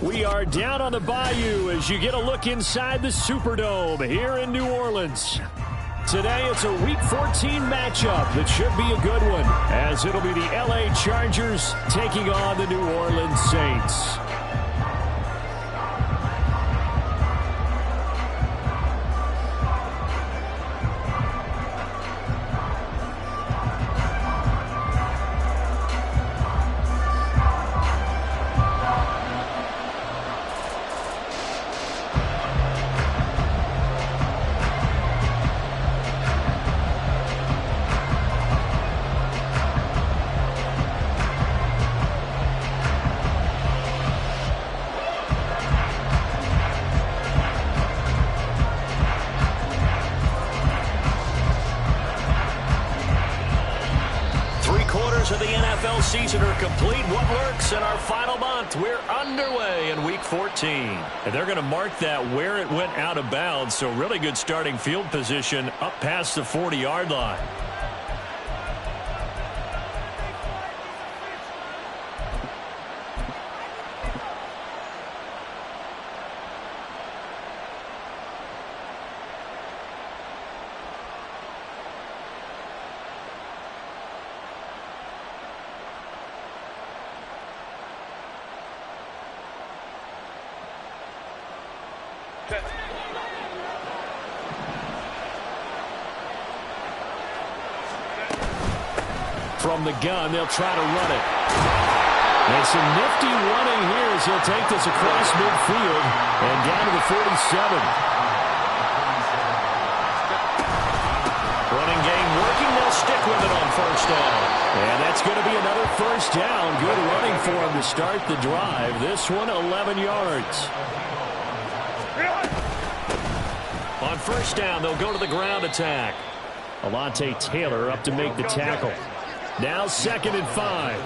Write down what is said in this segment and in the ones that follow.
We are down on the bayou as you get a look inside the Superdome here in New Orleans. Today it's a Week 14 matchup that should be a good one, as it'll be the LA Chargers taking on the New Orleans Saints. Of the NFL season are complete. What lurks in our final month? We're underway in Week 14. And they're going to mark that where it went out of bounds. So really good starting field position up past the 40-yard line. From the gun, they'll try to run it. And some nifty running here as he'll take this across midfield and down to the 47. Running game working. They'll stick with it on first down. And that's going to be another first down. Good running for him to start the drive. This one, 11 yards. On first down, they'll go to the ground attack. Alontae Taylor up to make the tackle. Now 2nd and 5.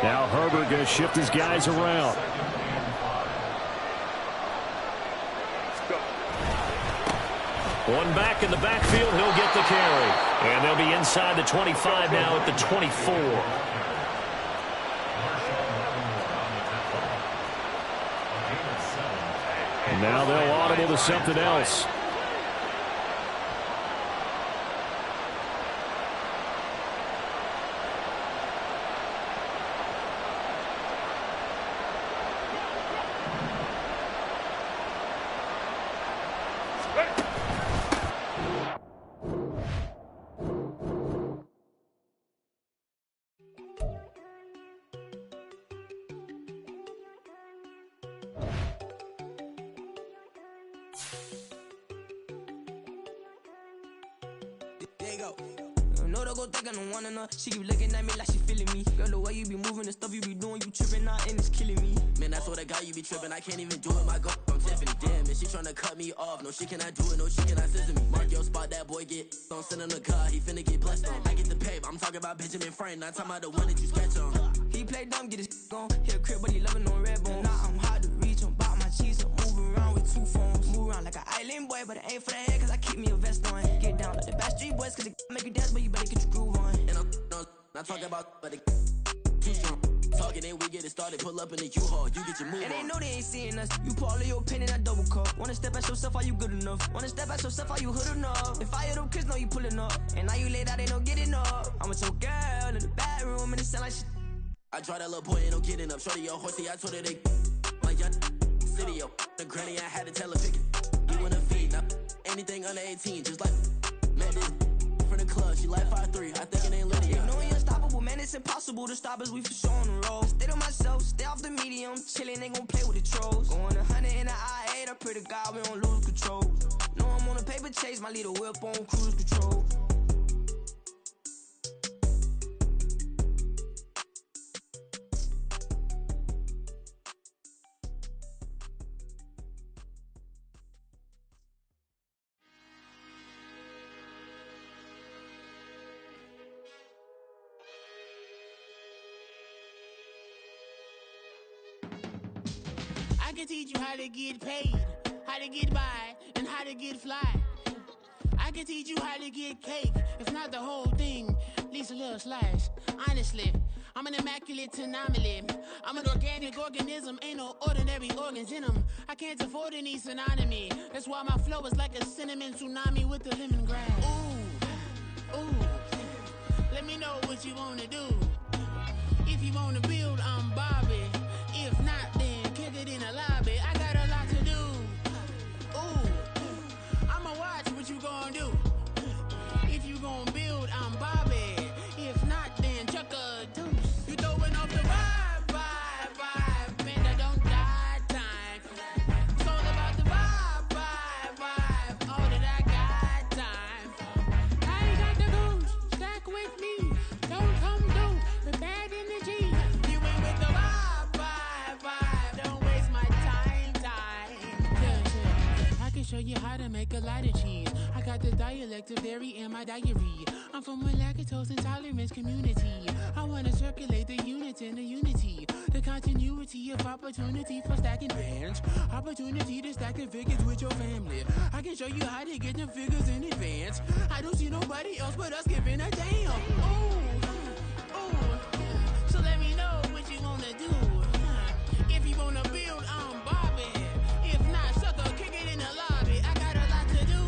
Now Herbert going to shift his guys around. One back in the backfield, he'll get the carry. And they'll be inside the 25 now at the 24. And now they'll audible to something else. She keep looking at me like she feeling me. Girl, the way you be moving, the stuff you be doing, you tripping out and it's killing me. Man, that's what I got, you be tripping. I can't even do it, my girl, I'm Tiffany. Damn, and she tryna cut me off. No, she cannot do it, no, she cannot scissor me. Mark your spot, that boy get don't send him the car, he finna get blessed on. I get the pay, I'm talking about Benjamin Franklin, not talking about the one that you sketch on. He play dumb, get his gone. Hit a crib, but he loving on red bone. Now I'm hard to reach, I'm about my cheese, I'm moving around with 2 phones. Move around like an island boy, but it ain't for the head, cause I keep me a vest on. Get down like the Backstreet Boys, cause it make you dance, but you better get your groove on. And I'm not talking about, but it too strong. Talking, then we get it started. Pull up in the U-Haul, you get your move. And they know they ain't seeing us. You pull all your pen in that double cup. Wanna step at yourself, are you good enough? Wanna step at yourself, are you hood enough? If I hear them kids, know you pulling up. And now you laid out, they don't get enough. I'm with your girl in the bedroom, and it sound like shit. I draw that little boy, ain't no getting up. Shorty, your horsey, I told her they like young city, yo. The granny, I had to tell her pick it. You wanna feed, now anything under 18, just like met this from the club. She like 5'3", I think it ain't lit. You know we unstoppable, man, it's impossible to stop us, we for sure on the road. Stay to myself, stay off the medium, chillin', ain't gon' play with the trolls. Going 100 in the I-8, I pray to God we don't lose control. Know I'm on a paper chase, my little whip on cruise control. I can teach you how to get paid, how to get by, and how to get fly. I can teach you how to get cake, if not the whole thing, at least a little slice. Honestly, I'm an immaculate anomaly. I'm an organic organism, ain't no ordinary organs in them. I can't afford any synonymy. That's why my flow is like a cinnamon tsunami with the lemongrass. Ooh, ooh. Let me know what you wanna do. If you wanna build, I'm Bobby. If not, then kick it in the lobby. I got a lot to do. Ooh, I'ma watch what you gonna do. If you gonna build, I'm Bobby. If not, then chuck a deuce. You throwing off the vibe, man, I don't got time. It's all about the vibe, all that I got time. I ain't got the goose, stack with me. Don't come through with bad energy. You ain't with the vibe, don't waste my time. Yeah. I can show you how to make a lot of cheese. I got the dialect of dairy in my diary. I'm from a lactose intolerance community. I wanna circulate the units in the unity. The continuity of opportunity for stacking bands. Opportunity to stack the figures with your family. I can show you how to get them figures in advance. I don't see nobody else but us giving a damn. Ooh. So let me know what you wanna do. If you wanna build, I'm Bobby. If not, sucker, kick it in the lobby. I got a lot to do.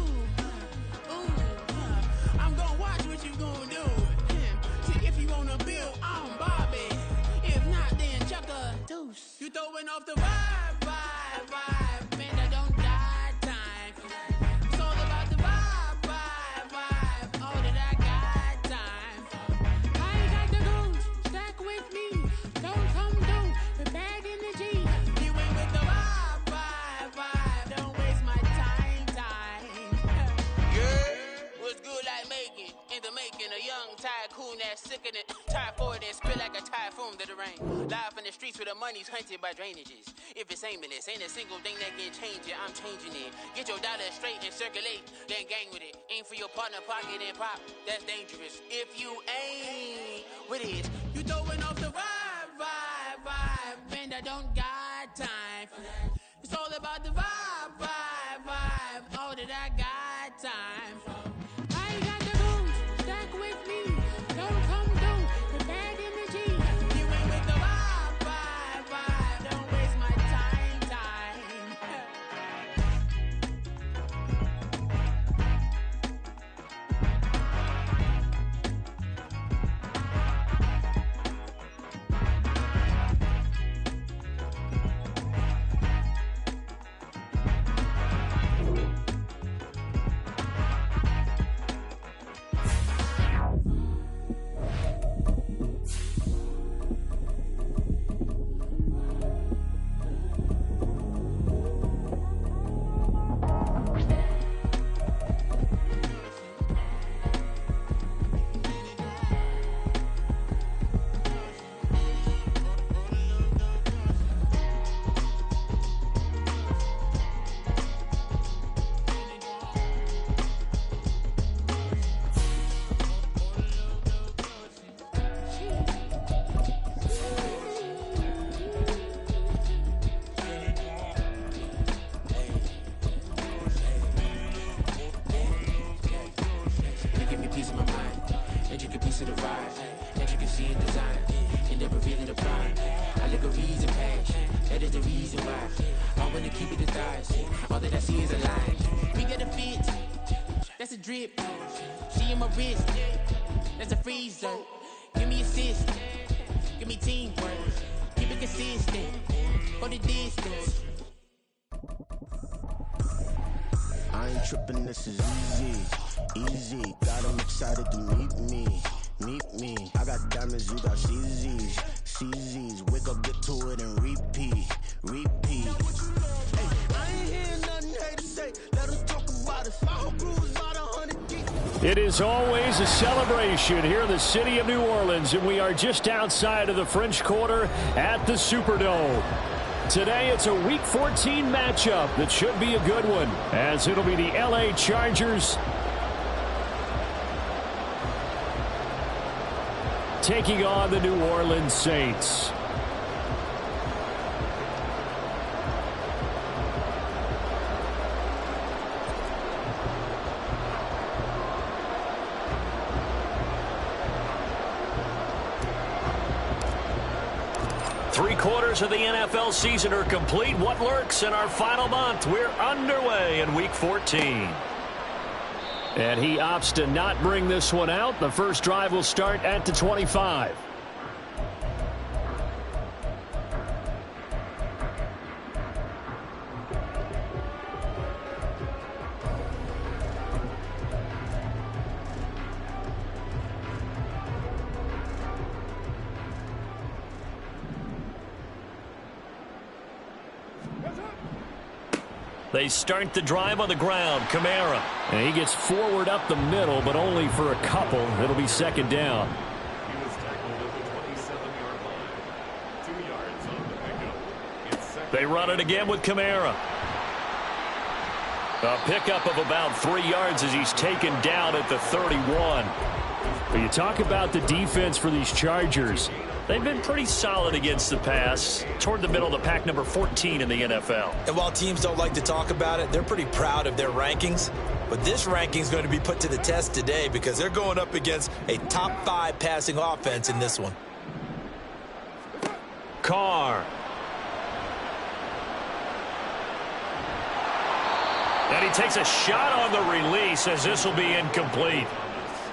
I'm gonna watch what you gonna do. See, if you wanna build, I'm Bobby. If not, then chuck a deuce. You throwing off the vibe, man, I don't got time. It's all about the vibe, all that I got time. I ain't got the goose, stack with me. Don't come through with bad energy. You ain't with the vibe, don't waste my time. Yeah, what's good like making? In the making, a young tycoon that's sickening. Tie forward and spit like a typhoon to the rain. Live in the streets where the money's hunted by drainages. If it's aimless, ain't a single thing that can change it. I'm changing it. Get your dollar straight and circulate, then gang with it. Aim for your partner, pocket and pop. That's dangerous. If you ain't with it, you throwing off the vibe, man, I don't got time for that. It's all about the vibe, all that I got time for. I ain't got the goose, stack with me. Don't come through with bad energy. You ain't with the vibe, don't waste my time. That's a drip. She in my wrist. That's a freezer. Give me assist. Give me teamwork. Keep it consistent. For the distance. I ain't tripping, this is easy. Got 'em excited to meet me. I got diamonds, you got CZs. Wake up, get to it, and repeat. Hey, I ain't hearing nothing hate to say. Let 'em talk about us. My whole crew is about 100 deep. It is always a celebration here in the city of New Orleans, and we are just outside of the French Quarter at the Superdome. Today, it's a Week 14 matchup that should be a good one, as it'll be the LA Chargers taking on the New Orleans Saints. quarters of the NFL season are complete. What lurks in our final month? We're underway in Week 14. And he opts to not bring this one out. The first drive will start at the 25. They start the drive on the ground. Kamara. And he gets forward up the middle, but only for a couple. It'll be second down. He was tackled at the 27-yard line. 2 yards on the pickup. It's second. They run it again with Kamara. A pickup of about 3 yards as he's taken down at the 31. When you talk about the defense for these Chargers, they've been pretty solid against the pass, toward the middle of the pack, number 14 in the NFL. And while teams don't like to talk about it, they're pretty proud of their rankings. But this ranking is going to be put to the test today because they're going up against a top 5 passing offense in this one. Carr. And he takes a shot on the release as this will be incomplete.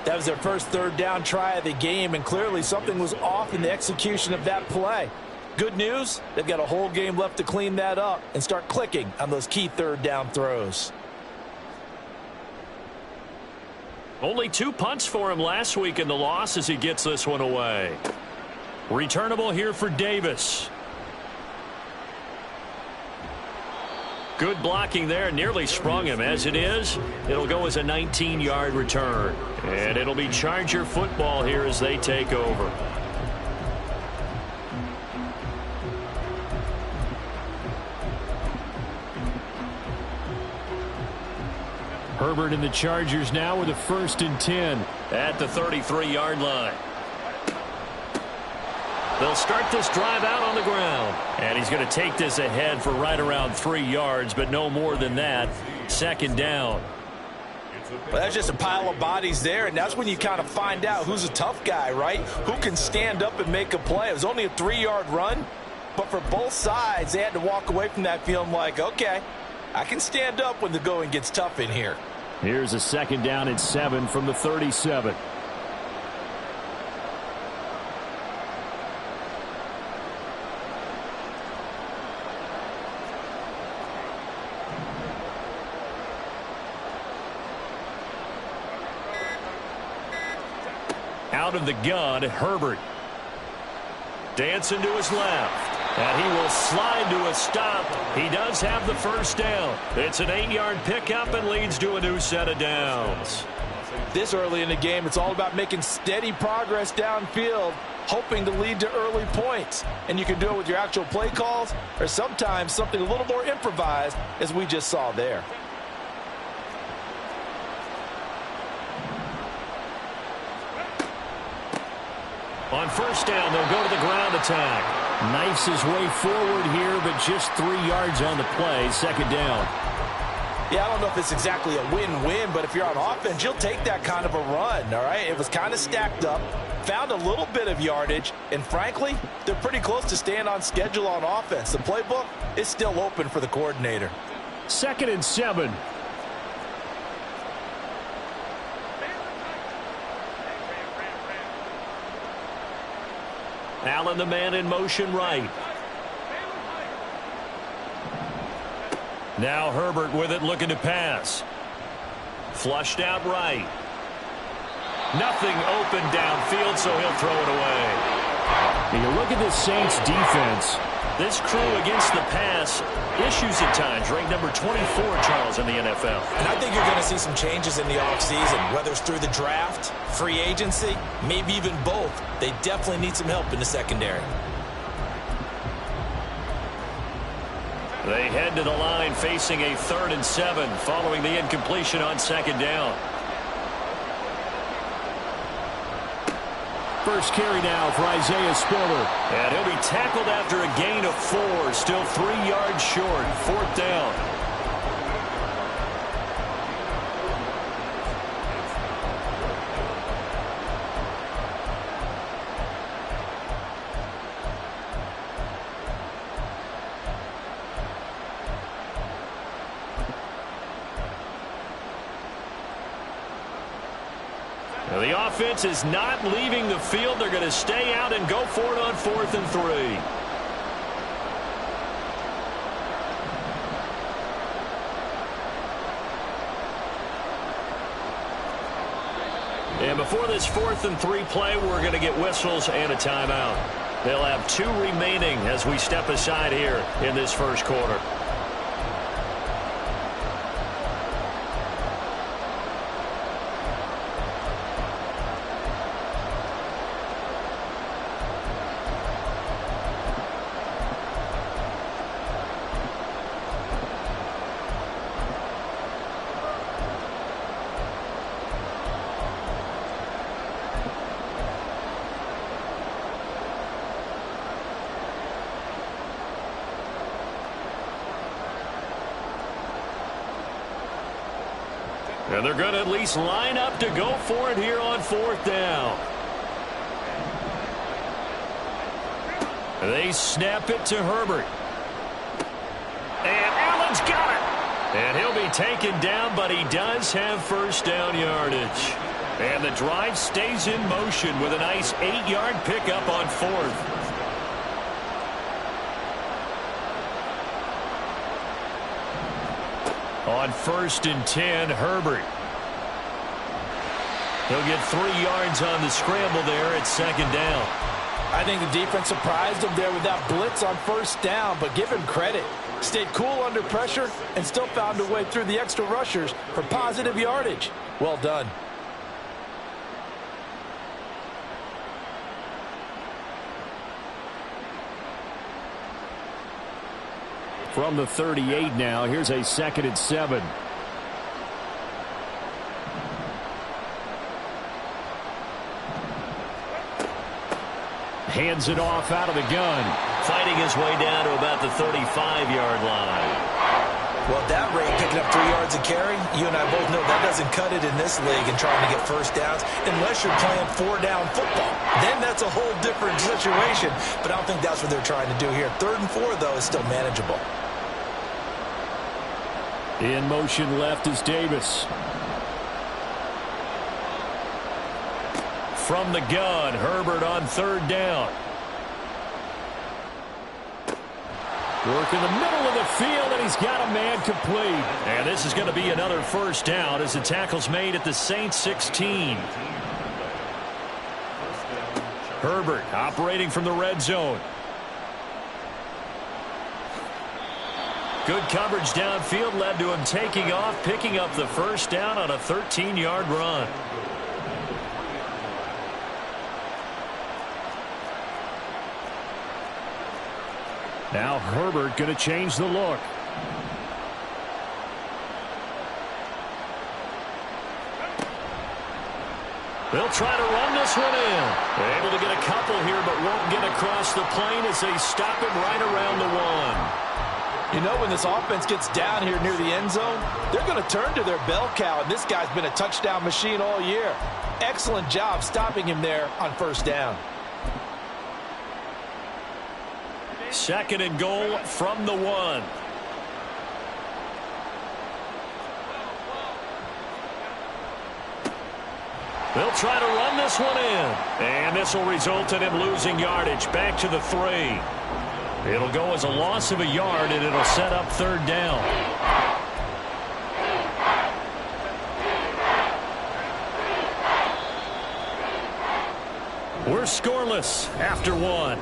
That was their first third down try of the game, and clearly something was off in the execution of that play. Good news, they've got a whole game left to clean that up and start clicking on those key third down throws. Only 2 punts for him last week in the loss as he gets this one away. Returnable here for Davis. Good blocking there, nearly sprung him. As it is, it'll go as a 19-yard return. And it'll be Charger football here as they take over. Herbert and the Chargers now with a 1st and 10. At the 33-yard line. They'll start this drive out on the ground. And he's going to take this ahead for right around 3 yards, but no more than that. Second down. Well, that's just a pile of bodies there, and that's when you kind of find out who's a tough guy, right? Who can stand up and make a play. It was only a 3-yard run, but for both sides, they had to walk away from that feeling like, okay, I can stand up when the going gets tough in here. Here's a second down and 7 from the 37. Out of the gun, Herbert. Dancing to his left. And he will slide to a stop. He does have the first down. It's an 8-yard pickup and leads to a new set of downs. This early in the game, it's all about making steady progress downfield, hoping to lead to early points. And you can do it with your actual play calls or sometimes something a little more improvised, as we just saw there. On first down, they'll go to the ground attack. Knifes his way forward here, but just 3 yards on the play. Second down. Yeah, I don't know if it's exactly a win-win, but if you're on offense, you'll take that kind of a run, all right? It was kind of stacked up, found a little bit of yardage, and frankly, they're pretty close to staying on schedule on offense. The playbook is still open for the coordinator. 2nd and 7. Allen, the man in motion right. Now Herbert with it, looking to pass. Flushed out right. Nothing open downfield, so he'll throw it away. And you look at this Saints defense. This crew against the pass, issues at times, ranked number 24, Charles, in the NFL. And I think you're going to see some changes in the offseason, whether it's through the draft, free agency, maybe even both. They definitely need some help in the secondary. They head to the line facing a 3rd and 7 following the incompletion on second down. First carry now for Isaiah Spiller. And he'll be tackled after a gain of 4, still 3 yards short. 4th down. Now, the offense is not leaving the field. They're going to stay out and go for it on 4th and 3. And before this 4th and 3 play, we're going to get whistles and a timeout. They'll have 2 remaining as we step aside here in this first quarter. And they're going to at least line up to go for it here on 4th down. They snap it to Herbert. And Allen's got it. And he'll be taken down, but he does have first down yardage. And the drive stays in motion with a nice 8-yard pickup on 4th. On 1st and 10, Herbert. He'll get 3 yards on the scramble there at 2nd down. I think the defense surprised him there with that blitz on 1st down, but give him credit. Stayed cool under pressure and still found a way through the extra rushers for positive yardage. Well done. From the 38 now, here's a 2nd and 7. Hands it off out of the gun. Fighting his way down to about the 35-yard line. Well, at that rate, picking up 3 yards a carry, you and I both know that doesn't cut it in this league and trying to get first downs unless you're playing 4-down football. Then that's a whole different situation, but I don't think that's what they're trying to do here. 3rd and 4, though, is still manageable. In motion left is Davis. From the gun, Herbert on 3rd down. Work in the middle of the field, and he's got a man complete. And this is going to be another first down as the tackle's made at the Saints 16. Herbert operating from the red zone. Good coverage downfield led to him taking off, picking up the first down on a 13-yard run. Now Herbert going to change the look. They'll try to run this one in. They're able to get a couple here, but won't get across the plane as they stop him right around the 1. You know, when this offense gets down here near the end zone, they're going to turn to their bell cow, and this guy's been a touchdown machine all year. Excellent job stopping him there on 1st down. 2nd and goal from the 1. They'll try to run this one in. And this will result in him losing yardage back to the 3. It'll go as a loss of a yard, and it'll set up 3rd down. We're scoreless after 1.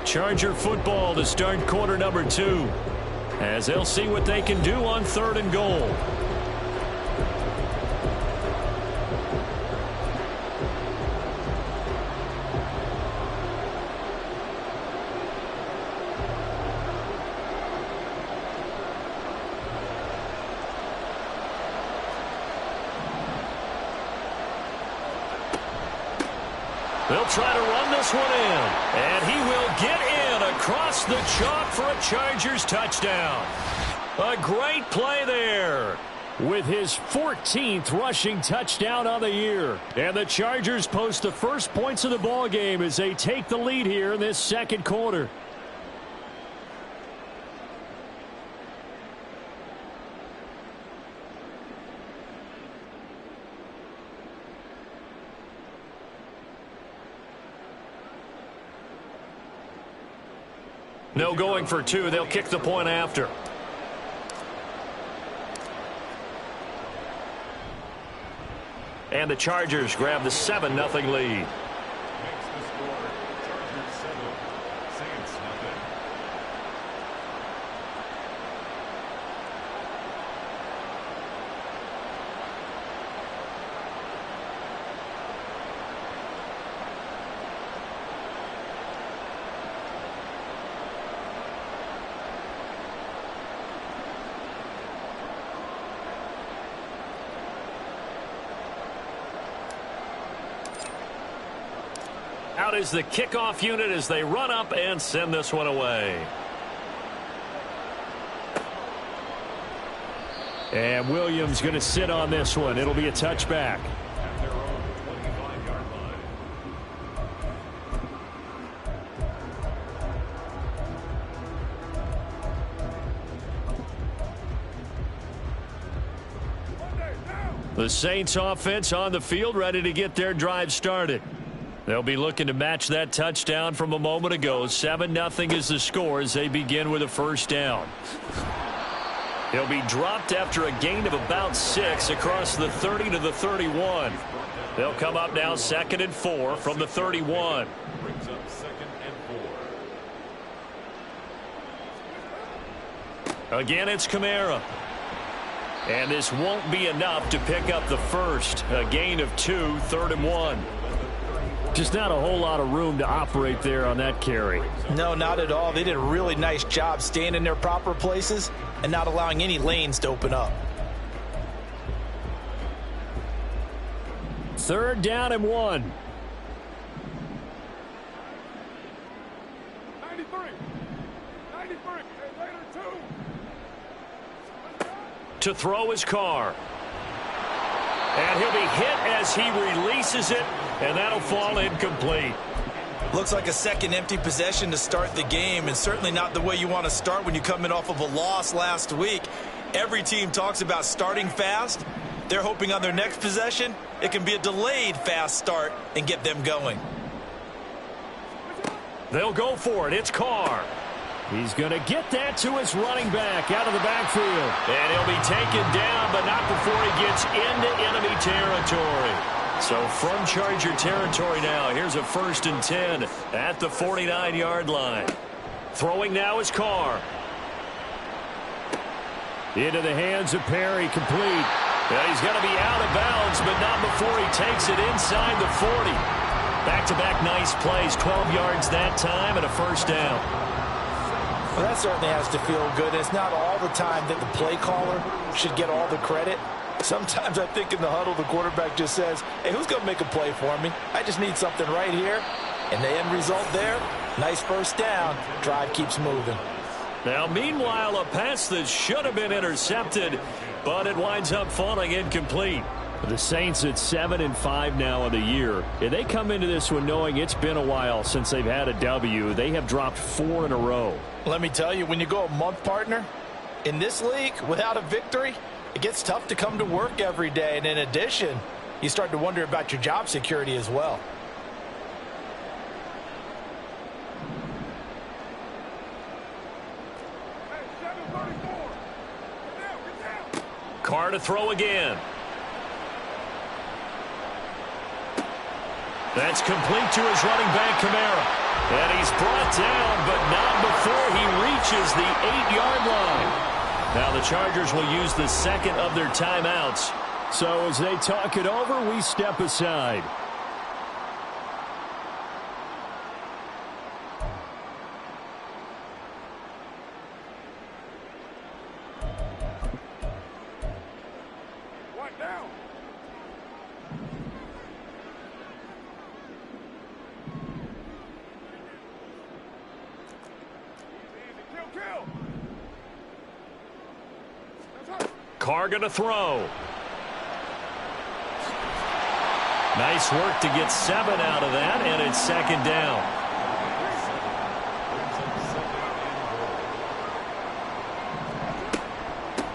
Charger football to start quarter number 2, as they'll see what they can do on 3rd and goal. They'll try to run this one in, and he will get in across the chalk for a Chargers touchdown. A great play there. With his 14th rushing touchdown on the year. And the Chargers post the first points of the ball game as they take the lead here in this 2nd quarter. No going for two. They'll kick the point after. And the Chargers grab the 7-0 lead. Makes the score Chargers 7, Saints 0. Out is the kickoff unit as they run up and send this one away. And Williams going to sit on this one. It'll be a touchback. At their own 25-yard line. The Saints offense on the field, ready to get their drive started. They'll be looking to match that touchdown from a moment ago. 7-0 is the score as they begin with a first down. He'll be dropped after a gain of about 6 across the 30 to the 31. They'll come up now 2nd and 4 from the 31. Brings up 2nd and 4. Again, it's Kamara. And this won't be enough to pick up the first. A gain of 2, 3rd and 1. Just not a whole lot of room to operate there on that carry. No, not at all. They did a really nice job staying in their proper places and not allowing any lanes to open up. 3rd down and 1. 93. And later 2. To throw his car. And he'll be hit as he releases it, and that'll fall incomplete. Looks like a second empty possession to start the game, and certainly not the way you want to start when you're coming off of a loss last week. Every team talks about starting fast. They're hoping on their next possession, it can be a delayed fast start and get them going. They'll go for it. It's Carr. He's going to get that to his running back out of the backfield. And he'll be taken down, but not before he gets into enemy territory. So from Charger territory now, here's a 1st and 10 at the 49-yard line. Throwing now is Carr. Into the hands of Perry, complete. And he's going to be out of bounds, but not before he takes it inside the 40. Back-to-back nice plays, 12 yards that time and a first down. Well, that certainly has to feel good. It's not all the time that the play caller should get all the credit. Sometimes I think in the huddle, the quarterback just says, hey, who's going to make a play for me? I just need something right here. And the end result there, nice first down. Drive keeps moving. Now, meanwhile, a pass that should have been intercepted, but it winds up falling incomplete. The Saints at 7-5 now in the year. If they come into this one knowing it's been a while since they've had a W, they have dropped 4 in a row. Let me tell you, when you go a month, partner, in this league without a victory, it gets tough to come to work every day. And in addition, you start to wonder about your job security as well. Carr to throw again. That's complete to his running back, Kamara. And he's brought down, but not before he reaches the 8-yard line. Now the Chargers will use the second of their timeouts. So as they talk it over, we step aside. Carr going to throw. Nice work to get 7 out of that, and it's 2nd down.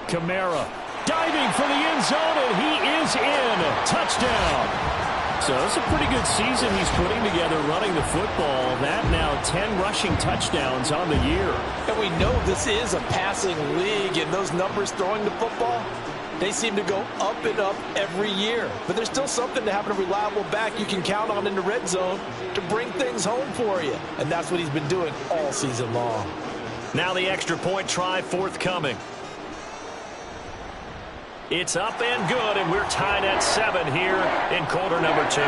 Kamara diving for the end zone, and he is in. Touchdown. So it's a pretty good season he's putting together running the football. That now 10 rushing touchdowns on the year. And we know this is a passing league, and those numbers throwing the football, they seem to go up and up every year. But there's still something to having a reliable back you can count on in the red zone to bring things home for you. And that's what he's been doing all season long. Now the extra point try forthcoming. It's up and good, and we're tied at 7 here in quarter number 2.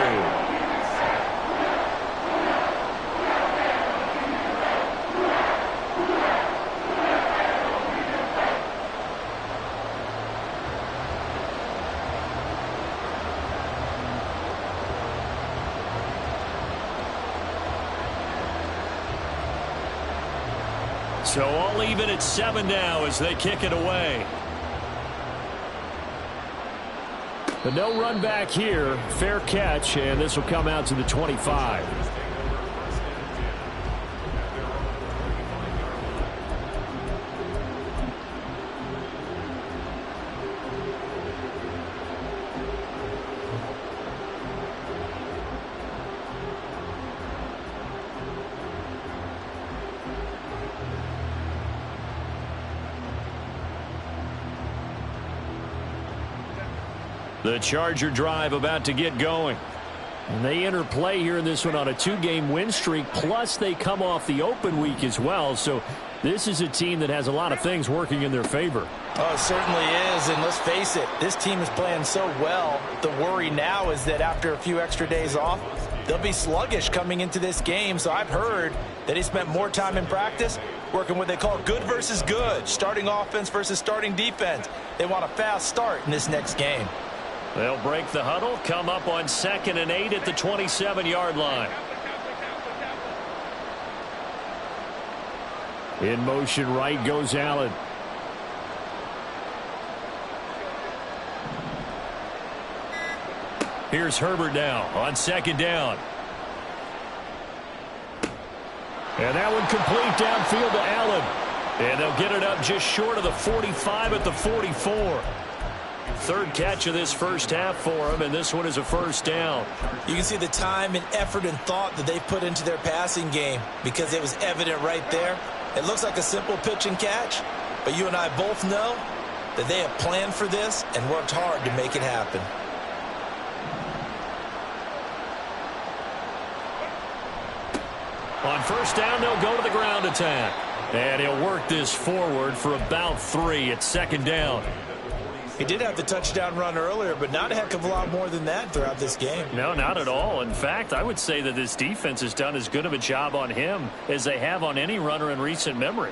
So all even at 7 now as they kick it away. But no run back here. Fair catch, and this will come out to the 25. The Charger drive about to get going. And they enter play here in this one on a 2-game win streak, plus they come off the open week as well. So this is a team that has a lot of things working in their favor. Oh, it certainly is, and let's face it, this team is playing so well. The worry now is that after a few extra days off, they'll be sluggish coming into this game. So I've heard that he spent more time in practice working what they call good versus good, starting offense versus starting defense. They want a fast start in this next game. They'll break the huddle, come up on 2nd and 8 at the 27-yard line. In motion right goes Allen. Here's Herbert now on 2nd down. And that one complete downfield to Allen. And they'll get it up just short of the 45 at the 44. Third catch of this first half for him, and this one is a first down. You can see the time and effort and thought that they put into their passing game because it was evident right there. It looks like a simple pitch and catch, but you and I both know that they have planned for this and worked hard to make it happen. On first down, they'll go to the ground attack. And he'll work this forward for about 3 at 2nd down. He did have the touchdown run earlier, but not a heck of a lot more than that throughout this game. No, not at all. In fact, I would say that this defense has done as good of a job on him as they have on any runner in recent memory.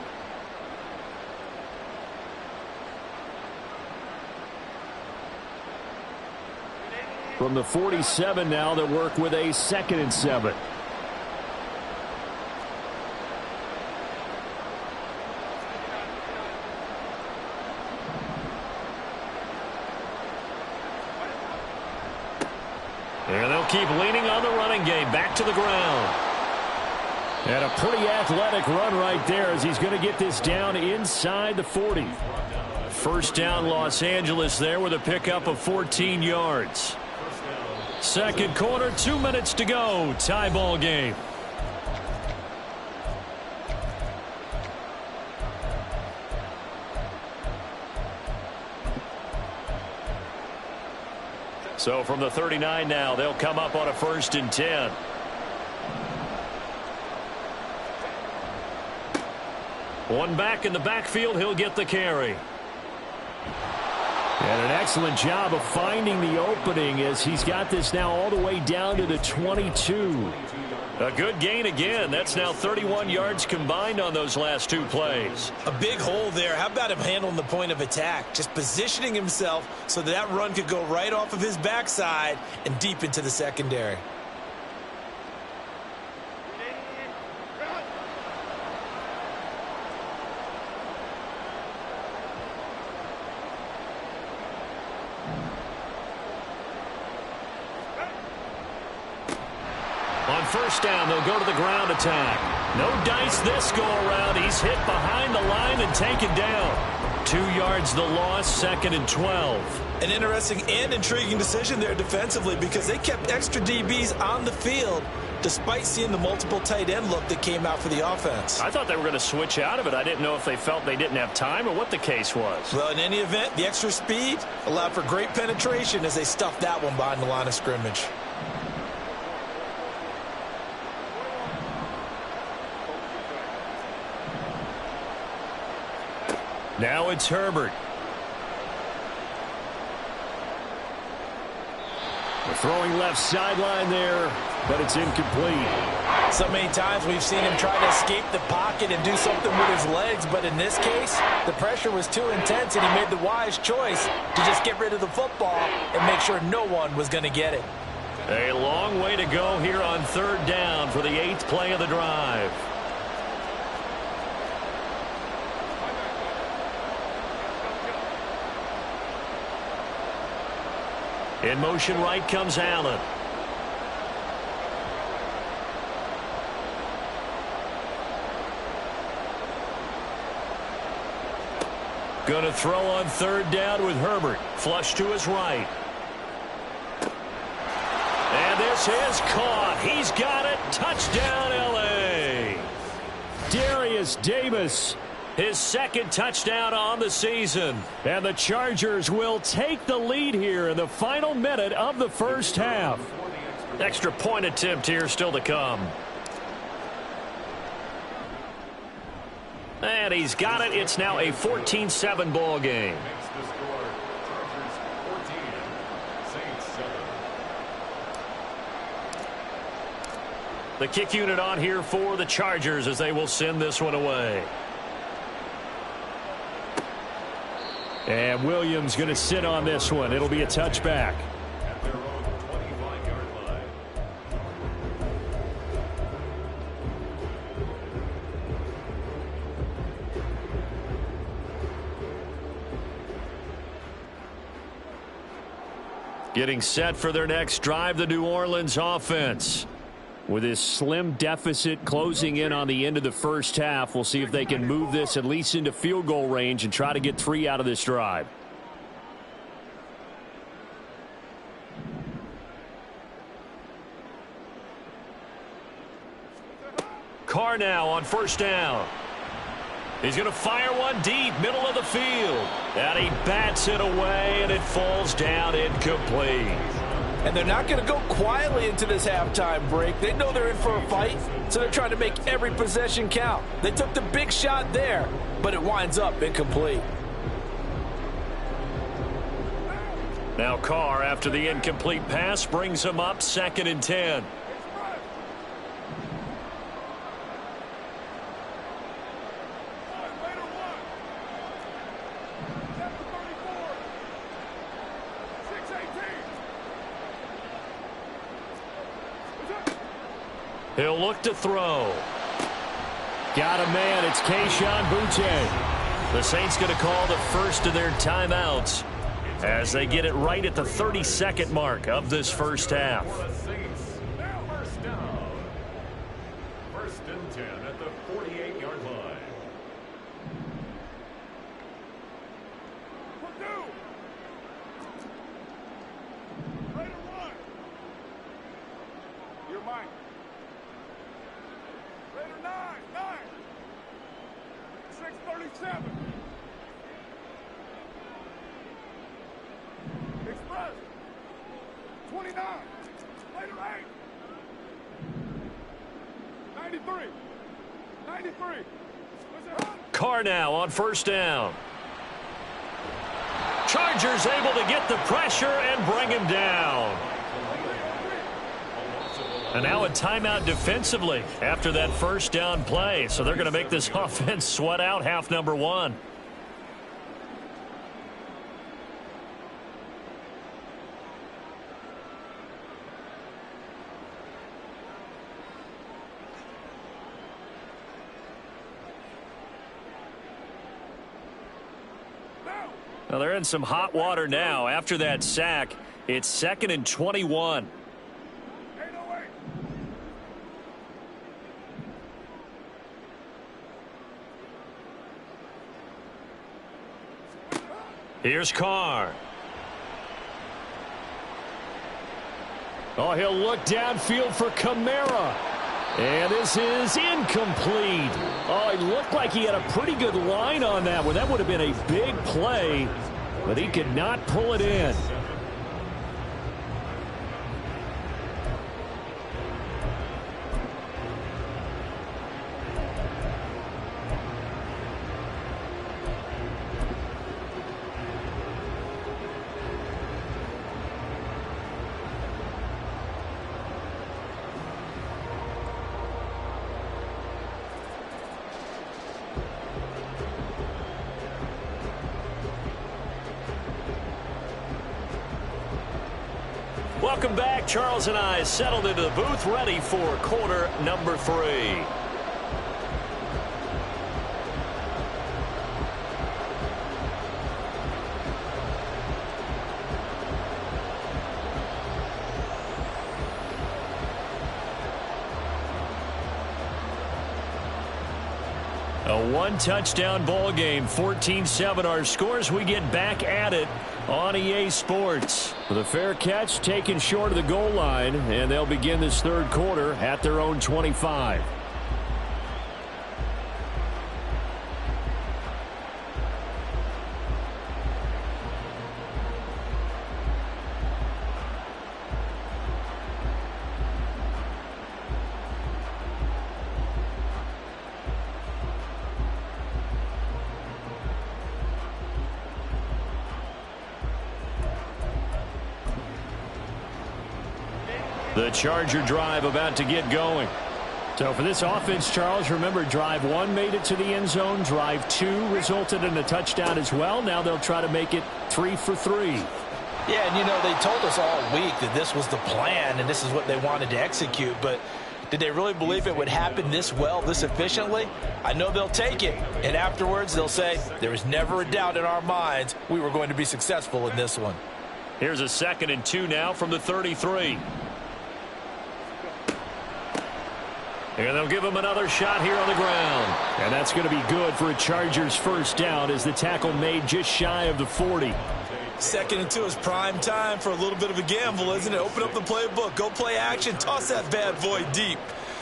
From the 47 now, they'll work with a 2nd and 7. And they'll keep leaning on the running game. Back to the ground. And a pretty athletic run right there as he's going to get this down inside the 40. First down, Los Angeles there with a pickup of 14 yards. Second quarter, 2 minutes to go. Tie ball game. So from the 39 now, they'll come up on a 1st and 10. One back in the backfield, he'll get the carry. And an excellent job of finding the opening as he's got this now all the way down to the 22. A good gain again. That's now 31 yards combined on those last 2 plays. A big hole there. How about him handling the point of attack? Just positioning himself so that run could go right off of his backside and deep into the secondary. On first down, they'll go to the ground attack. No dice this go around. He's hit behind the line and taken down. 2 yards the loss, 2nd and 12. An interesting and intriguing decision there defensively because they kept extra DBs on the field despite seeing the multiple tight end look that came out for the offense. I thought they were going to switch out of it. I didn't know if they felt they didn't have time or what the case was. Well, in any event, the extra speed allowed for great penetration as they stuffed that one behind the line of scrimmage. Now it's Herbert. The throwing left sideline there, but it's incomplete. So many times we've seen him try to escape the pocket and do something with his legs, but in this case, the pressure was too intense and he made the wise choice to just get rid of the football and make sure no one was going to get it. A long way to go here on 3rd down for the 8th play of the drive. In motion right comes Allen. Going to throw on 3rd down with Herbert. Flush to his right. And this is caught. He's got it. Touchdown, L.A. Darius Davis. His 2nd touchdown on the season. And the Chargers will take the lead here in the final minute of the first half. Extra point attempt here still to come. And he's got it. It's now a 14-7 ball game. The kick unit on here for the Chargers as they will send this one away. And Williams going to sit on this one. It'll be a touchback. At their own 25-yard line. Getting set for their next drive, the New Orleans offense. With this slim deficit closing in on the end of the first half, we'll see if they can move this at least into field goal range and try to get 3 out of this drive. Carr now on 1st down. He's going to fire one deep, middle of the field. And he bats it away, and it falls down incomplete. And they're not going to go quietly into this halftime break. They know they're in for a fight, so they're trying to make every possession count. They took the big shot there, but it winds up incomplete. Now Carr, after the incomplete pass, brings him up 2nd and 10. He'll look to throw. Got a man. It's Kayshon Boutte. The Saints going to call the first of their timeouts as they get it right at the 32nd mark of this first half. First down. 1st and 10 at the 48-yard line. You're mine. Raider 9. 637. Express. 29. Raider 8. 93. 93. Carr now on 1st down. Chargers able to get the pressure and bring him down. And now a timeout defensively after that 1st down play. So they're going to make this offense sweat out half number 1. Well, they're in some hot water now. After that sack, it's 2nd and 21. Here's Carr. Oh, he'll look downfield for Kamara. And this is incomplete. Oh, it looked like he had a pretty good line on that one. That would have been a big play, but he could not pull it in. Welcome back. Charles and I settled into the booth, ready for quarter number 3. A one-touchdown ball game, 14-7 our scores. We get back at it on EA Sports. With a fair catch taken short of the goal line, and they'll begin this third quarter at their own 25. The Charger drive about to get going. So for this offense, Charles, remember drive 1 made it to the end zone. Drive 2 resulted in a touchdown as well. Now they'll try to make it 3 for 3. Yeah, and you know, they told us all week that this was the plan and this is what they wanted to execute. But did they really believe it would happen this well, this efficiently? I know they'll take it. And afterwards they'll say, there was never a doubt in our minds we were going to be successful in this one. Here's a 2nd and 2 now from the 33. And they'll give him another shot here on the ground. And that's going to be good for a Chargers first down as the tackle made just shy of the 40. 2nd and 2 is prime time for a little bit of a gamble, isn't it? Open up the playbook, go play action, toss that bad boy deep.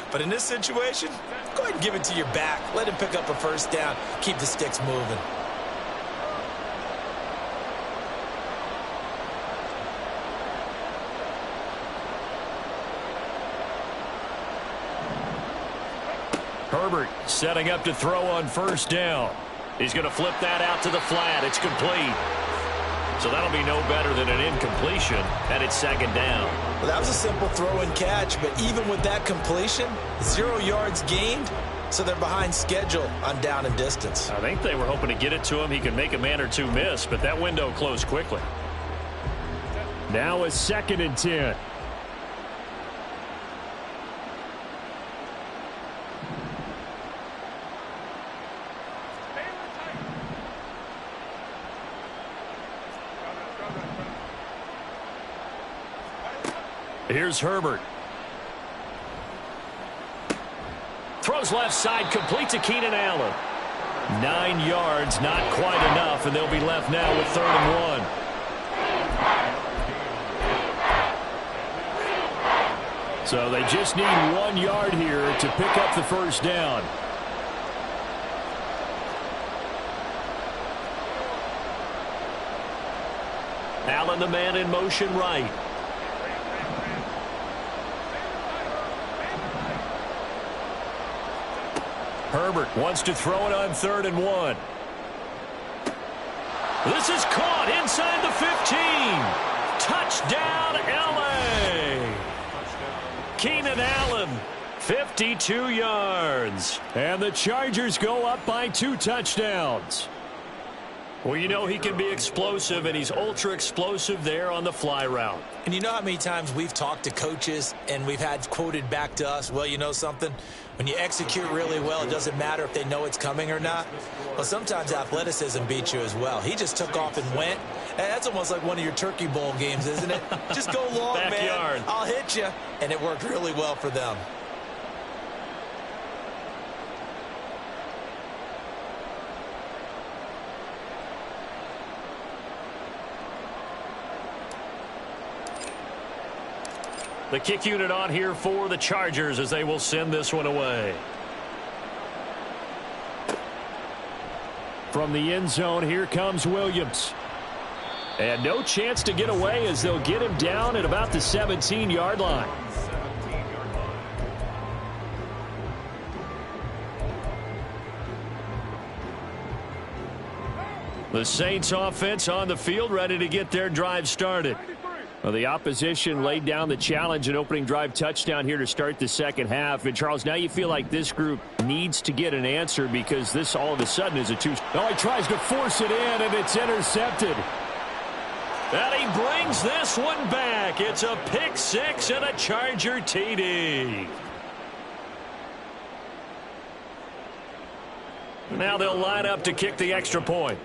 But in this situation, go ahead and give it to your back. Let him pick up a first down. Keep the sticks moving. Herbert setting up to throw on first down. He's going to flip that out to the flat. It's complete. So that'll be no better than an incompletion, and it's 2nd down. Well, that was a simple throw and catch, but even with that completion, 0 yards gained, so they're behind schedule on down and distance. I think they were hoping to get it to him. He can make a man or two miss, but that window closed quickly. Now a 2nd and 10. Here's Herbert. Throws left side, complete to Keenan Allen. 9 yards, not quite enough, and they'll be left now with 3rd and 1. So they just need 1 yard here to pick up the first down. Allen, the man in motion right. Herbert wants to throw it on 3rd and 1. This is caught inside the 15. Touchdown, L.A. Keenan Allen, 52 yards. And the Chargers go up by 2 touchdowns. Well, you know he can be explosive, and he's ultra explosive there on the fly route. And you know how many times we've talked to coaches and we've had quoted back to us, well, you know something? When you execute really well, it doesn't matter if they know it's coming or not. Well, sometimes athleticism beats you as well. He just took off and went. And that's almost like one of your Turkey Bowl games, isn't it? Just go long, man. I'll hit you. And it worked really well for them. The kick unit on here for the Chargers as they will send this one away. From the end zone, here comes Williams. And no chance to get away as they'll get him down at about the 17-yard line. The Saints offense on the field ready to get their drive started. Well, the opposition laid down the challenge and opening drive touchdown here to start the second half. And, Charles, now you feel like this group needs to get an answer because this all of a sudden is a two. Oh, he tries to force it in, and it's intercepted. And he brings this one back. It's a pick six and a Charger TD. Now they'll line up to kick the extra point.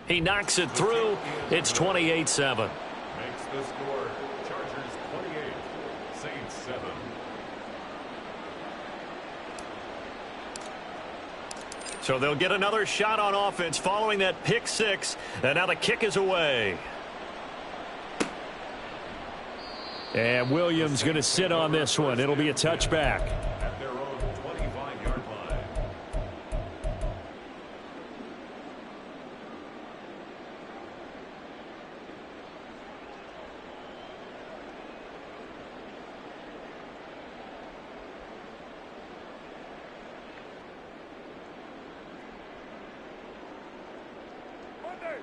He knocks it through. It's 28-7. Makes the score. Chargers 28, Saints 7. So they'll get another shot on offense following that pick six. And now the kick is away. And Williams going to sit on this one. It'll be a touchback. At their own 25-yard line.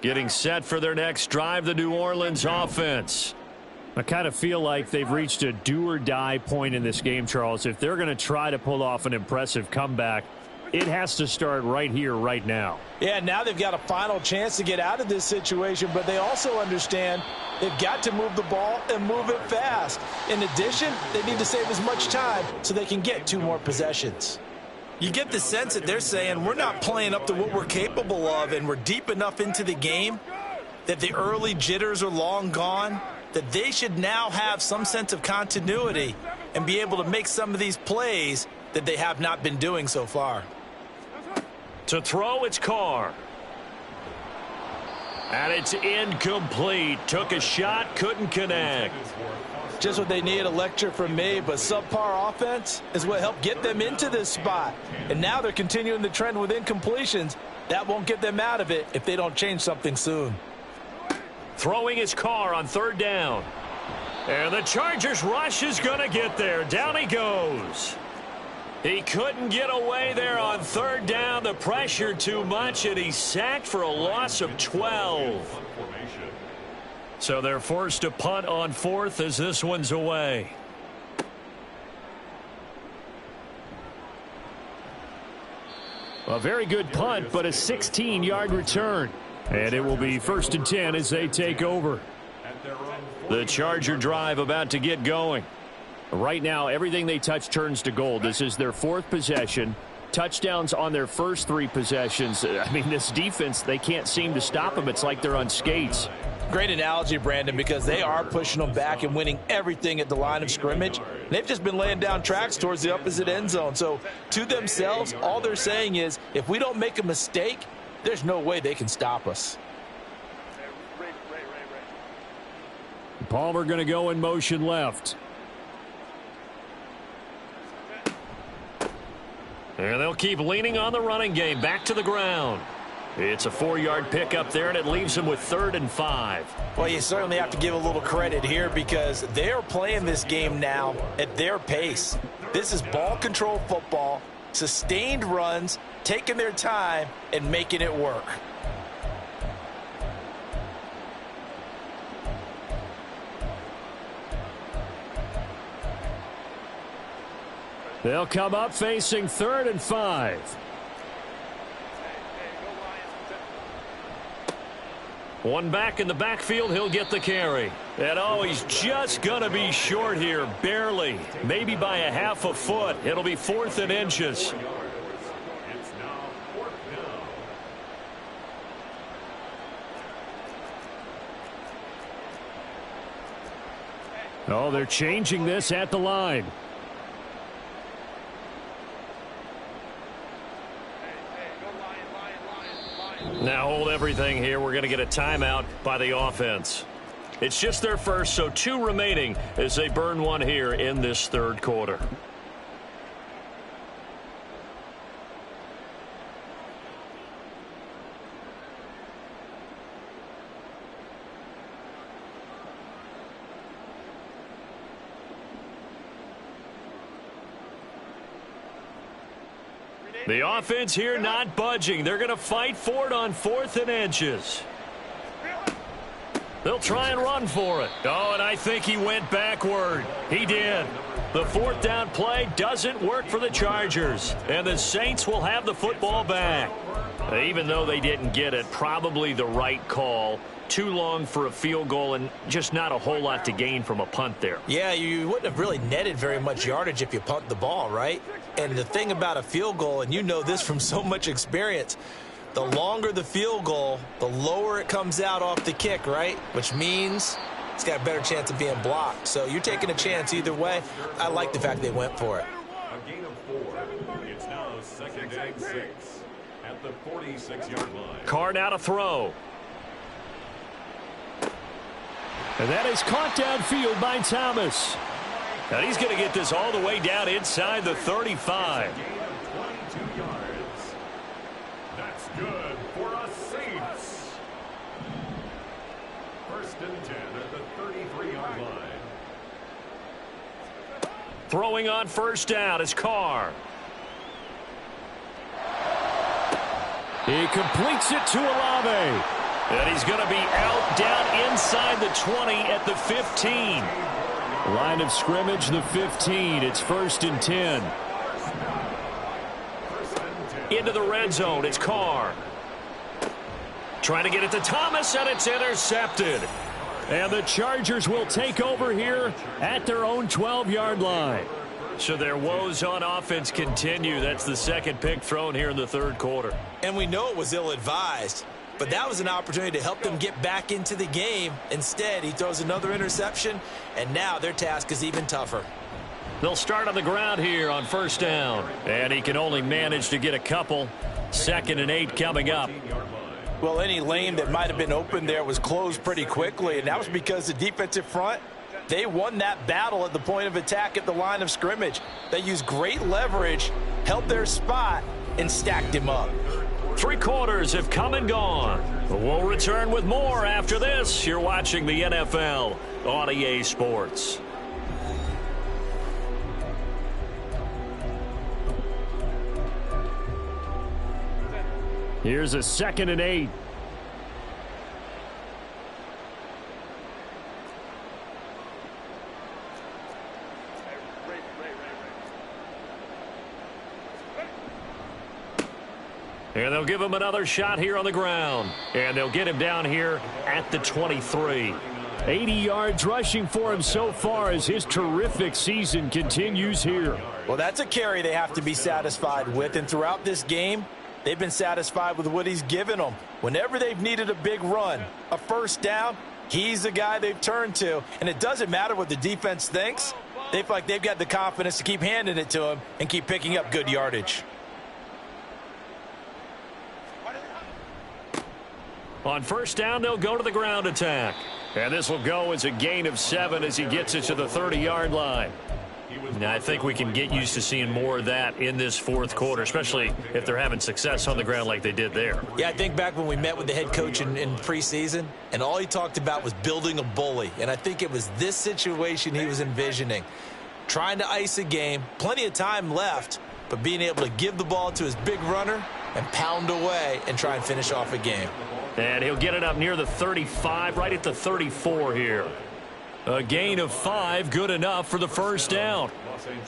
Getting set for their next drive, the New Orleans offense. I kind of feel like they've reached a do-or-die point in this game, Charles. If they're going to try to pull off an impressive comeback, it has to start right here, right now. Yeah, now they've got a final chance to get out of this situation, but they also understand they've got to move the ball and move it fast. In addition, they need to save as much time so they can get 2 more possessions. You get the sense that they're saying we're not playing up to what we're capable of, and we're deep enough into the game that the early jitters are long gone, that they should now have some sense of continuity and be able to make some of these plays that they have not been doing so far. To throw, it's Carr. And it's incomplete. Took a shot, couldn't connect. Just what they need, a lecture from me, but subpar offense is what helped get them into this spot. And now they're continuing the trend with incompletions. That won't get them out of it if they don't change something soon. Throwing his Carr on third down. And the Chargers rush is going to get there. Down he goes. He couldn't get away there on third down. The pressure too much, and he's sacked for a loss of 12. So they're forced to punt on fourth as this one's away. A very good punt, but a 16-yard return. And it will be 1st and 10 as they take over. The Charger drive about to get going. Right now, everything they touch turns to gold. This is their 4th possession. Touchdowns on their first 3 possessions. I mean, this defense, they can't seem to stop them. It's like they're on skates. Great analogy, Brandon, because they are pushing them back and winning everything at the line of scrimmage. They've just been laying down tracks towards the opposite end zone. So to themselves, all they're saying is, if we don't make a mistake, there's no way they can stop us. Palmer going to go in motion left. And they'll keep leaning on the running game. Back to the ground. It's a 4-yard pickup there, and it leaves them with 3rd and 5. Well, you certainly have to give a little credit here because they're playing this game now at their pace. This is ball control football, sustained runs, taking their time, and making it work. They'll come up facing 3rd and 5. One back in the backfield, he'll get the carry. And oh, he's just going to be short here, barely. Maybe by a half a foot. It'll be 4th and inches. It's now 4th down. Oh, they're changing this at the line. Now hold everything here. We're going to get a timeout by the offense. It's just their first, so 2 remaining as they burn one here in this third quarter. The offense here not budging. They're going to fight for it on 4th and inches. They'll try and run for it. Oh, and I think he went backward. He did. The 4th down play doesn't work for the Chargers. And the Saints will have the football back. Even though they didn't get it, probably the right call. Too long for a field goal and just not a whole lot to gain from a punt there. Yeah, you wouldn't have really netted very much yardage if you punt the ball, right? And the thing about a field goal, and you know this from so much experience, the longer the field goal, the lower it comes out off the kick, right? Which means it's got a better chance of being blocked. So you're taking a chance either way. I like the fact they went for it. A gain of 4. It's now 2nd and 6 at the 46-yard line. Carr now to throw. And that is caught downfield by Thomas. Now he's going to get this all the way down inside the 35. Gain of 22 yards. That's good for us Saints. 1st and 10 at the 33-yard line. Throwing on 1st down is Carr. He completes it to Olave. And he's going to be out down inside the 20 at the 15. Line of scrimmage, the 15. It's 1st and 10. Into the red zone. It's Carr. Trying to get it to Thomas, and it's intercepted. And the Chargers will take over here at their own 12-yard line. So their woes on offense continue. That's the 2nd pick thrown here in the 3rd quarter. And we know it was ill-advised. But that was an opportunity to help them get back into the game. Instead, he throws another interception, and now their task is even tougher. They'll start on the ground here on 1st down. And he can only manage to get a couple. 2nd and 8 coming up. Well, any lane that might have been open there was closed pretty quickly, and that was because the defensive front, they won that battle at the point of attack at the line of scrimmage. They used great leverage, held their spot, and stacked him up. 3 quarters have come and gone. We'll return with more after this. You're watching the NFL on EA Sports. Here's a 2nd and 8. And they'll give him another shot here on the ground. And they'll get him down here at the 23. 80 yards rushing for him so far as his terrific season continues here. Well, that's a carry they have to be satisfied with. And throughout this game, they've been satisfied with what he's given them. Whenever they've needed a big run, a 1st down, he's the guy they've turned to. And it doesn't matter what the defense thinks. They feel like they've got the confidence to keep handing it to him and keep picking up good yardage. On 1st down, they'll go to the ground attack. And this will go as a gain of 7 as he gets it to the 30-yard line. Now, I think we can get used to seeing more of that in this 4th quarter, especially if they're having success on the ground like they did there. Yeah, I think back when we met with the head coach in preseason, and all he talked about was building a bully. And I think it was this situation he was envisioning. Trying to ice a game, plenty of time left, but being able to give the ball to his big runner and pound away and try and finish off a game. And he'll get it up near the 35, right at the 34 here. A gain of 5, good enough for the 1st down.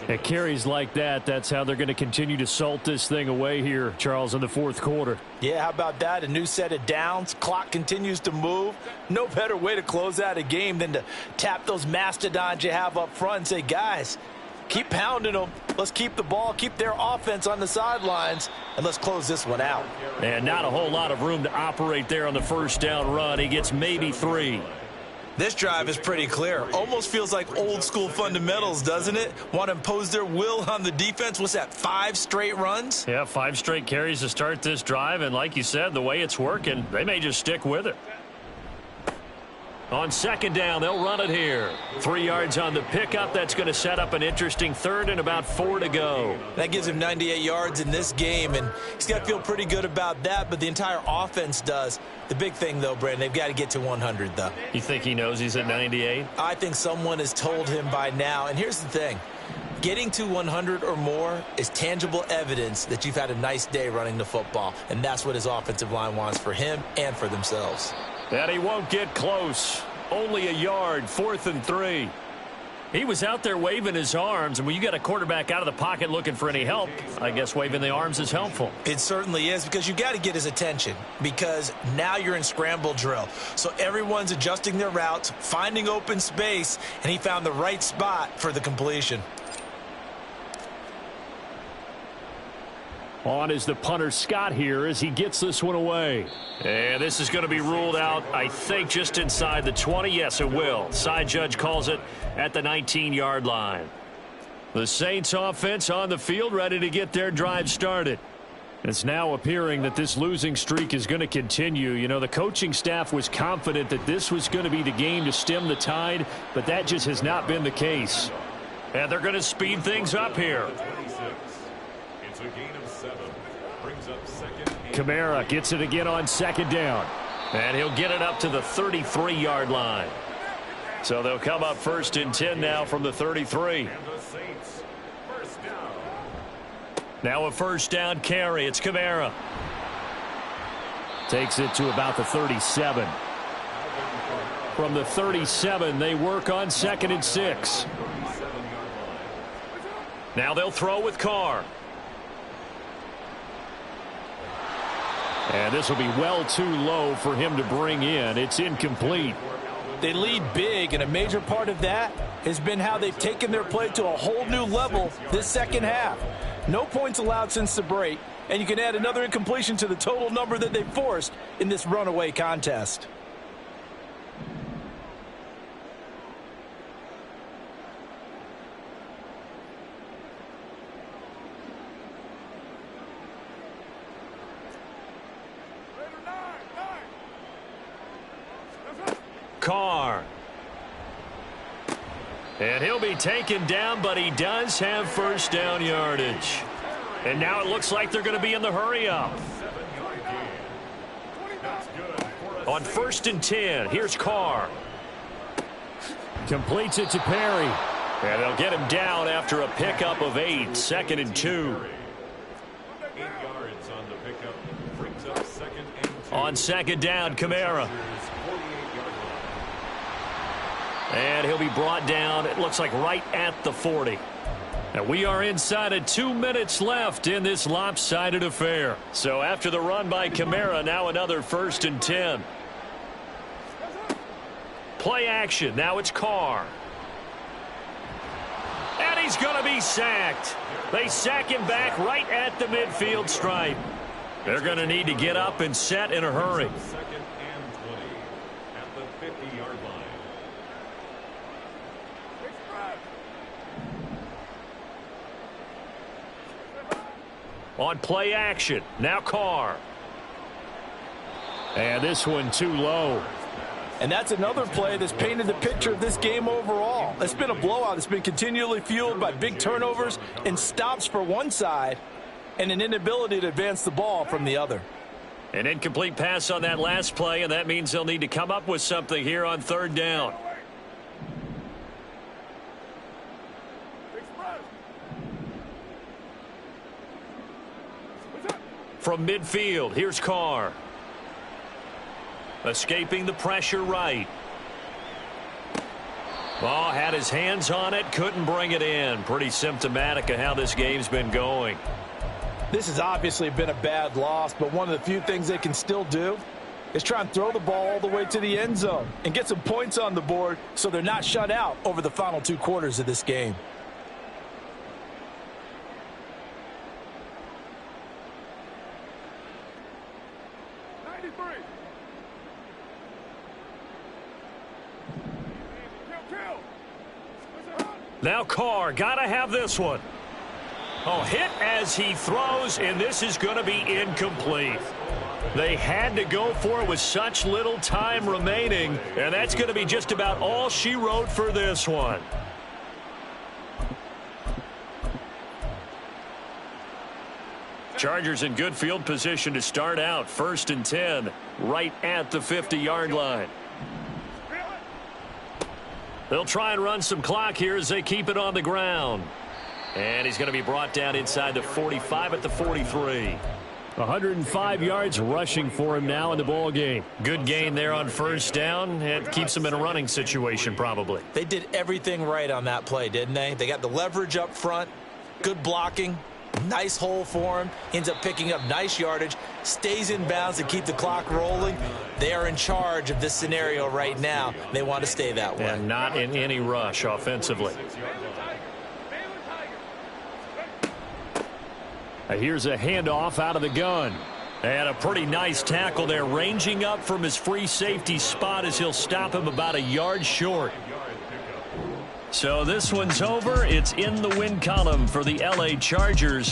At carries like that, that's how they're going to continue to salt this thing away here, Charles, in the 4th quarter. Yeah, how about that? A new set of downs. Clock continues to move. No better way to close out a game than to tap those mastodons you have up front and say, guys, keep pounding them. Let's keep the ball, keep their offense on the sidelines, and let's close this one out. And not a whole lot of room to operate there on the 1st down run. He gets maybe 3. This drive is pretty clear. Almost feels like old school fundamentals, doesn't it? Want to impose their will on the defense. What's that, 5 straight runs? Yeah, 5 straight carries to start this drive, and like you said, the way it's working, they may just stick with it. On second down, they'll run it here. 3 yards on the pickup. That's going to set up an interesting third and about 4 to go. That gives him 98 yards in this game, and he's got to feel pretty good about that, but the entire offense does. The big thing, though, Brandon, they've got to get to 100, though. You think he knows he's at 98? I think someone has told him by now, and here's the thing. Getting to 100 or more is tangible evidence that you've had a nice day running the football, and that's what his offensive line wants for him and for themselves. And he won't get close. Only a yard, 4th and 3. He was out there waving his arms, and when you got a quarterback out of the pocket looking for any help, I guess waving the arms is helpful. It certainly is, because you got to get his attention, because now you're in scramble drill. So everyone's adjusting their routes, finding open space, and he found the right spot for the completion. On is the punter Scott here as he gets this one away. And this is going to be ruled out, I think, just inside the 20. Yes, it will. Side judge calls it at the 19-yard line. The Saints offense on the field, ready to get their drive started. It's now appearing that this losing streak is going to continue. You know, the coaching staff was confident that this was going to be the game to stem the tide, but that just has not been the case. And they're going to speed things up here. It's a gain of 7. Brings up second. Kamara gets it again on second down. And he'll get it up to the 33-yard line. So they'll come up 1st and 10 now from the 33. And the Saints, first down. Now a first down carry. It's Kamara. Takes it to about the 37. From the 37, they work on 2nd and 6. Now they'll throw with Carr. And this will be well too low for him to bring in. It's incomplete. They lead big, and a major part of that has been how they've taken their play to a whole new level this second half. No points allowed since the break, and you can add another incompletion to the total number that they forced in this runaway contest. Carr. And he'll be taken down, but he does have first down yardage. And now it looks like they're going to be in the hurry up. On 1st and 10, here's Carr. Completes it to Perry. And they'll get him down after a pickup of 8, 2nd and 2. 8 yards on the pickup. Brings up 2nd and 2. On second down, Kamara. And he'll be brought down, it looks like right at the 40. And we are inside of 2 minutes left in this lopsided affair. So after the run by Kamara, now another 1st and 10. Play action. Now it's Carr. And he's going to be sacked. They sack him back right at the midfield stripe. They're going to need to get up and set in a hurry. 2nd and 20 at the 50-yard line. On play action, now Carr. And this one too low. And that's another play that's painted the picture of this game overall. It's been a blowout. It's been continually fueled by big turnovers and stops for one side and an inability to advance the ball from the other. An incomplete pass on that last play, and that means they'll need to come up with something here on 3rd down. From midfield, here's Carr. Escaping the pressure right. Oh, had his hands on it, couldn't bring it in. Pretty symptomatic of how this game's been going. This has obviously been a bad loss, but one of the few things they can still do is try and throw the ball all the way to the end zone and get some points on the board so they're not shut out over the final 2 quarters of this game. Now Carr, got to have this one. Oh, hit as he throws, and this is going to be incomplete. They had to go for it with such little time remaining, and that's going to be just about all she wrote for this one. Chargers in good field position to start out. 1st and 10, right at the 50-yard line. They'll try and run some clock here as they keep it on the ground. And he's going to be brought down inside the 45 at the 43. 105 yards rushing for him now in the ball game. Good gain there on 1st down. It keeps him in a running situation probably. They did everything right on that play, didn't they? They got the leverage up front, good blocking, nice hole for him, ends up picking up nice yardage, stays in bounds to keep the clock rolling. They are in charge of this scenario right now. They want to stay that way. And not in any rush offensively. Here's a handoff out of the gun. And a pretty nice tackle there, ranging up from his free safety spot as he'll stop him about a yard short. So this one's over. It's in the win column for the LA Chargers.